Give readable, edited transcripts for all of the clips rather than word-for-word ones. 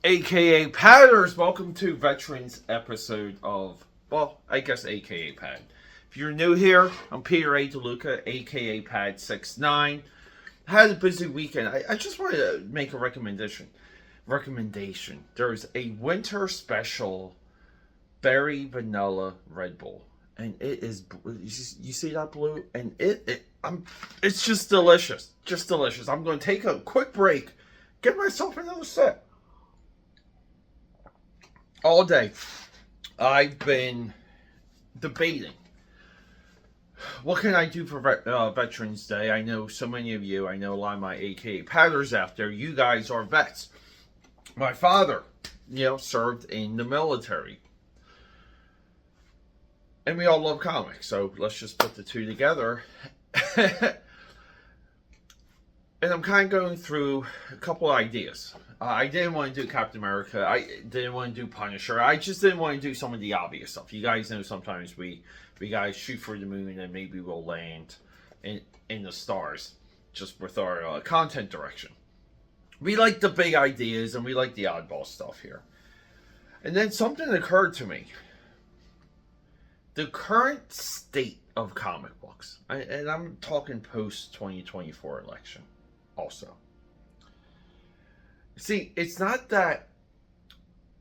AKA Padders, welcome to Veterans episode of, well, I guess AKA Pad. If you're new here, I'm Peter A. DeLuca, AKA Pad69. I had a busy weekend. I just wanted to make a recommendation. There's a winter special berry vanilla Red Bull. And it is, you see that blue? And it's just delicious. Just delicious. I'm going to take a quick break, get myself another sip. All day, I've been debating, what can I do for Veterans Day? I know so many of you, I know a lot of my AKA Padders out there, you guys are vets. My father, served in the military. And we all love comics, so let's just put the two together. And I'm kind of going through a couple of ideas. I didn't want to do Captain America. I didn't want to do Punisher. I just didn't want to do some of the obvious stuff. You guys know sometimes we guys shoot for the moon and maybe we'll land in the stars just with our content direction. We like the big ideas and we like the oddball stuff here. And then something occurred to me. The current state of comic books, and I'm talking post-2024 election also. See, it's not that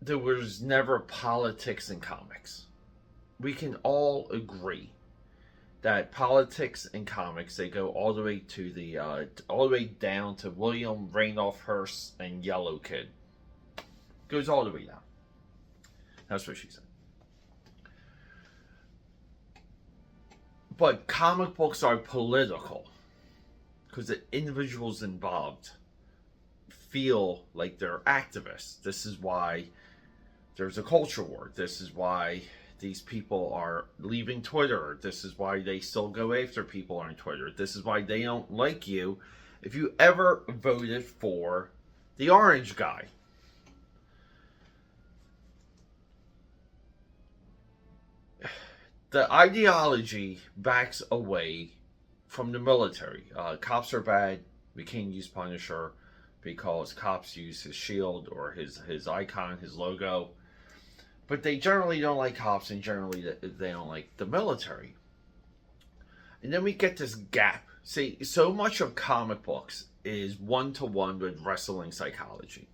there was never politics in comics. We can all agree that politics in comics, they go all the way to all the way down to William Randolph Hearst and Yellow Kid. Goes all the way down. That's what she said. But comic books are political because the individuals involved feel like they're activists. This is why there's a culture war. This is why these people are leaving Twitter. This is why they still go after people on Twitter. This is why they don't like you if you ever voted for the orange guy. The ideology backs away from the military. Cops are bad. We can't use Punisher because cops use his shield or his icon, his logo. But they generally don't like cops, and generally they don't like the military. And then we get this gap. See, so much of comic books is one-to-one with wrestling psychology.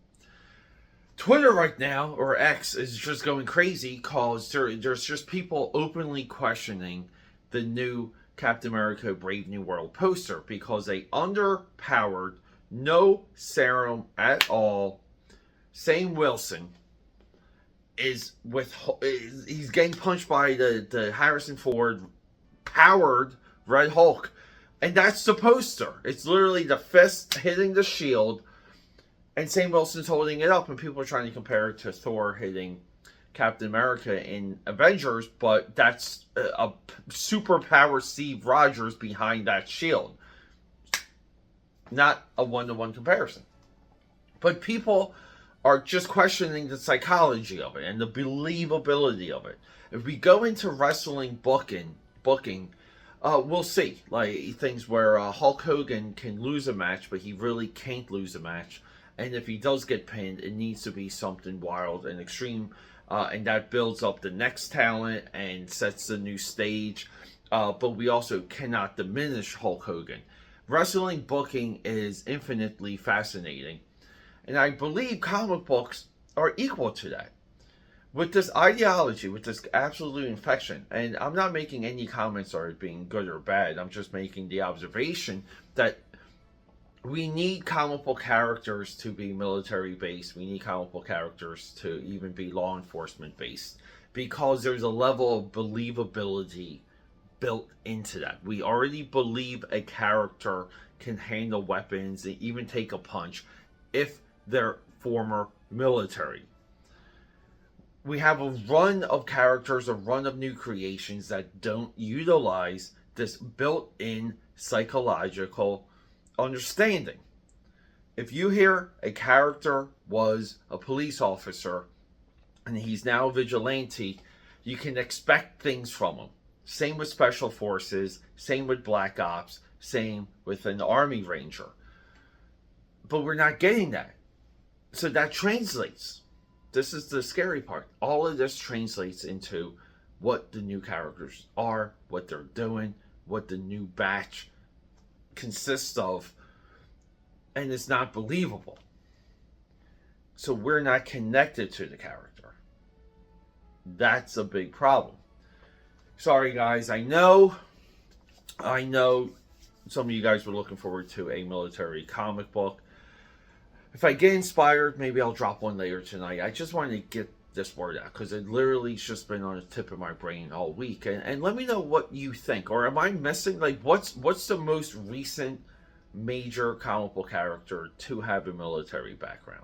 Twitter right now, or X, is just going crazy because there's just people openly questioning the new Captain America Brave New World poster because they underpowered, no serum at all. Sam Wilson he's getting punched by the Harrison Ford powered Red Hulk. And that's the poster. It's literally the fist hitting the shield, and Sam Wilson's holding it up, and people are trying to compare it to Thor hitting Captain America in Avengers, but that's a superpower Steve Rogers behind that shield. Not a one-to-one comparison. But people are just questioning the psychology of it and the believability of it. If we go into wrestling booking, we'll see. Like things where Hulk Hogan can lose a match, but he really can't lose a match. And if he does get pinned, it needs to be something wild and extreme. And that builds up the next talent and sets the new stage. But we also cannot diminish Hulk Hogan. Wrestling booking is infinitely fascinating. And I believe comic books are equal to that. With this ideology, with this absolute infection, and I'm not making any comments on it being good or bad. I'm just making the observation that we need comic book characters to be military based. We need comic book characters to even be law enforcement based because there's a level of believability built into that. We already believe a character can handle weapons and even take a punch if they're former military. We have a run of characters, a run of new creations that don't utilize this built-in psychological understanding. If you hear a character was a police officer and he's now a vigilante, you can expect things from him. Same with Special Forces, same with Black Ops, same with an Army Ranger. But we're not getting that. So that translates. This is the scary part. All of this translates into what the new characters are, what they're doing, what the new batch consists of, and it's not believable. So we're not connected to the character. That's a big problem. Sorry, guys. I know some of you guys were looking forward to a military comic book. If I get inspired, maybe I'll drop one later tonight. I just wanted to get this word out because it literally's just been on the tip of my brain all week. And let me know what you think. Or am I missing? Like, what's the most recent major comic book character to have a military background?